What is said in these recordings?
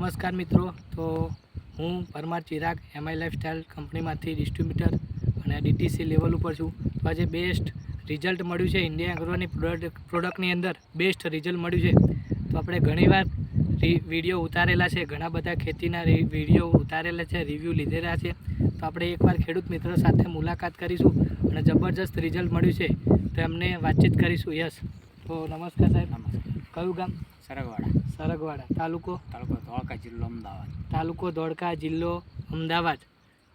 નમસ્કાર મિત્રો, તો હું પરમાર ચિરાગ એમઆઈ લાઈફસ્ટાઈલ કંપનીમાંથી ડિસ્ટ્રીબ્યુટર અને ડીટીસી લેવલ ઉપર છું. તો આજે બેસ્ટ રિઝલ્ટ મળ્યું છે ઇન્ડિયા એગ્રોની પ્રોડક્ટની અંદર બેસ્ટ રિઝલ્ટ મળ્યું છે. તો આપણે ઘણીવાર વિડીયો ઉતારેલા છે, ઘણા બધા ખેતીના વિડીયો ઉતારેલા છે, રિવ્યૂ લીધેલા છે. તો આપણે એકવાર ખેડૂત મિત્રો સાથે મુલાકાત કરીશું અને જબરજસ્ત રિઝલ્ટ મળ્યું છે તો એમને વાતચીત કરીશું. યસ, તો નમસ્કાર સાહેબ. નમસ્કાર. કયું ગામ? સરગવાડા. તાલુકો ધોળકા, જિલ્લો અમદાવાદ. તાલુકો ધોળકા, જિલ્લો અમદાવાદ.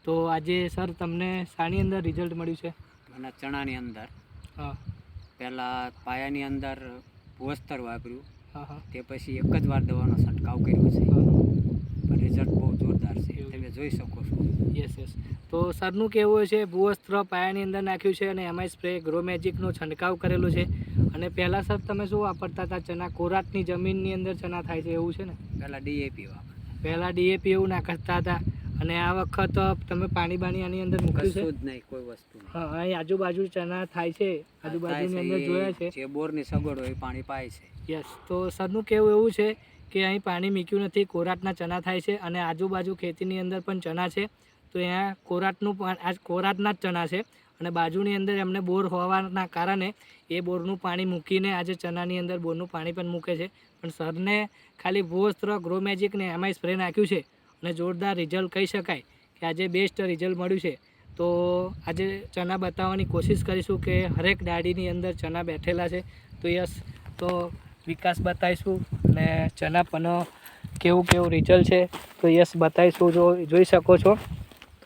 તો આજે સર તમને શાની અંદર રિઝલ્ટ મળ્યું છે? મને ચણાની અંદર હા, પહેલાં પાયાની અંદર ભૂવસ્તર વાપર્યું, હા. તે પછી એક જ વાર દવાનો છંટકાવ કર્યો છે, પણ રિઝલ્ટ બહુ જોરદાર છે, તમે જોઈ શકો છો. યસ. તો સરનું કહેવું છે ભૂવસ્ત્ર પાયાની અંદર નાખ્યું છે અને એમાં સ્પ્રે ગ્રો મેજિકનો છંટકાવ કરેલો છે. અને પહેલાં સર તમે શું વાપરતા હતા? ચના કોરાટની જમીનની અંદર ચના થાય છે એવું છે ને? પહેલાં ડીએપી વાપર, પહેલાં ડીએપી એવું નાખતા હતા અને આ વખત તમે પાણી આની અંદર મૂક્યું છે? કશું જ નહીં, કોઈ વસ્તુ નહીં. હા, અહીં આજુબાજુ ચના થાય છે, આજુબાજુની અંદર જોયા છે. જે બોરની સગવડ હોય પાણી પાય છે. યસ. તો સરનું કહેવું એવું છે કે અહીં પાણી મૂક્યું નથી, કોરાટના ચના થાય છે અને આજુબાજુ ખેતીની અંદર પણ ચના છે. તો અહીંયા કોરાટના જ ચના છે અને બાજુની અંદર એમને બોર હોવાના કારણે એ બોરનું પાણી મૂકીને આજે ચનાની અંદર બોરનું પાણી પણ મૂકે છે. પણ સરને ખાલી ભૂવસ્ત્ર ગ્રો મેજિકને એમાં સ્પ્રે નાખ્યું છે અને જોરદાર રિઝલ્ટ કહી શકાય કે આજે બેસ્ટ રિઝલ્ટ મળ્યું છે. તો આજે ચના બતાવવાની કોશિશ કરીશું કે હરેક ડાળીની અંદર ચના બેઠેલા છે. તો યસ, તો વિકાસ બતાવીશું અને ચના પણ કેવું રિઝલ્ટ છે તો યસ બતાવીશું. જોઈ શકો છો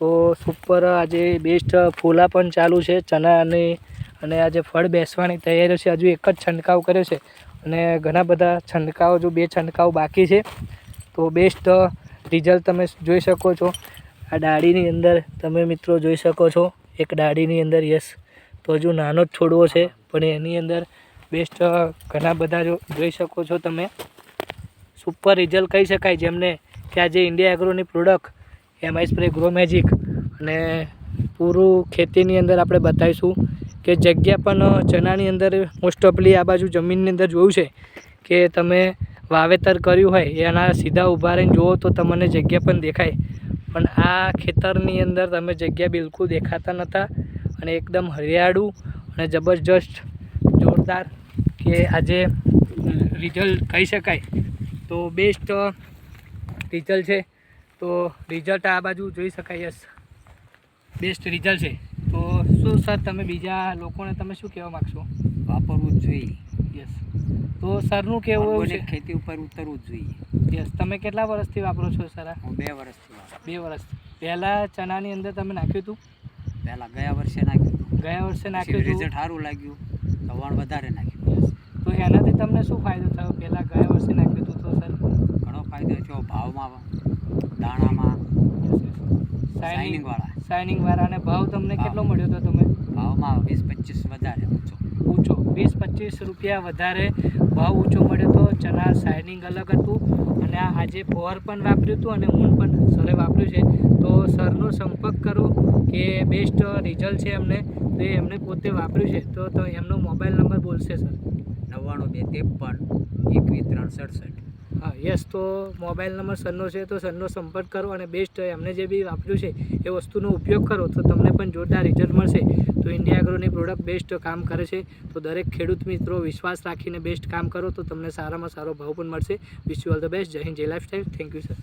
તો સુપર આજે બેસ્ટ ફૂલા પણ ચાલુ છે ચનાની અને આજે ફળ બેસવાની તૈયારી છે. હજુ એક જ છંટકાવ કર્યો છે અને ઘણા બધા છંટકાવ, જો 2 છંટકાવ બાકી છે. તો બેસ્ટ રિઝલ્ટ તમે જોઈ શકો છો. આ ડાળીની અંદર તમે મિત્રો જોઈ શકો છો, એક ડાળીની અંદર. યસ, તો હજુ નાનો જ છોડવો છે પણ એની અંદર બેસ્ટ ઘણા બધા જોઈ શકો છો તમે. સુપર રિઝલ્ટ કહી શકાય જેમને કે આજે ઇન્ડિયા એગ્રોની પ્રોડક્ટ એમાં સ્પ્રે ગ્રો મેજિક અને પૂરું ખેતીની અંદર આપણે બતાવીશું કે જગ્યા પણ ચનાની અંદર મોસ્ટ ઓફલી આ બાજુ જમીનની અંદર જોયું છે કે તમે વાવેતર કર્યું હોય એના સીધા ઊભા રહીને જુઓ તો તમને જગ્યા પણ દેખાય, પણ આ ખેતરની અંદર તમે જગ્યા બિલકુલ દેખાતા નહોતા અને એકદમ હરિયાળું અને જબરજસ્ત જોરદાર કે આજે રિઝલ્ટ કહી શકાય. તો બેસ્ટ રિઝલ્ટ છે. તો રિઝલ્ટ આ બાજુ જોઈ શકાય. યસ, બેસ્ટ રિઝલ્ટ છે. તો શું સર તમે બીજા લોકોને તમે શું કહેવા માગશો? વાપરવું જ જોઈએ. યસ. તો સરનું કહેવું એવું છે ખેતી ઉપર ઉતરવું જ જોઈએ. યસ. તમે કેટલા વર્ષથી વાપરો છો સર? હું 2 વર્ષથી વાપરું. 2 વર્ષ. પહેલાં ચનાની અંદર તમે નાખ્યું હતું? પહેલાં ગયા વર્ષે નાખ્યું હતું. ગયા વર્ષે નાખ્યું હતું. રિઝલ્ટ સારું લાગ્યું, દવાણ વધારે નાખ્યું. યસ. તો એનાથી તમને શું ફાયદો થયો? પહેલાં ગયા વર્ષે નાખ્યું હતું તો સર? ઘણો ફાયદો થયો ભાવમાં, દાણામાં, શાઇનિંગવાળા. અને ભાવ તમને કેટલો મળ્યો હતો? તમે ભાવમાં 20-25 વધારે ઊંચો 20-25 રૂપિયા વધારે ભાવ ઊંચો મળ્યો હતો. ચના શાઇનિંગ અલગ હતું અને આજે ફોર પણ વાપર્યું હતું અને ઊન પણ સરે વાપર્યું છે. તો સરનો સંપર્ક કરો કે બેસ્ટ રિઝલ્ટ છે એમને, તો એમને પોતે વાપર્યું છે. તો એમનો મોબાઈલ નંબર બોલશે સર? 99-253-21-367. હા, યસ. તો મોબાઈલ નંબર સરનો છે, તો સરનો સંપર્ક કરો અને બેસ્ટ એમને જે બી વાપર્યું છે એ વસ્તુનો ઉપયોગ કરો તો તમને પણ જોરદાર રિઝલ્ટ મળશે. તો ઇન્ડિયા એગ્રોની પ્રોડક્ટ બેસ્ટ કામ કરે છે. તો દરેક ખેડૂત મિત્રો વિશ્વાસ રાખીને બેસ્ટ કામ કરો તો તમને સારામાં સારો ભાવ પણ મળશે. Wish you all the best. જય હિન્દ, જય લાઈફસ્ટાઈલ. Thank you sir.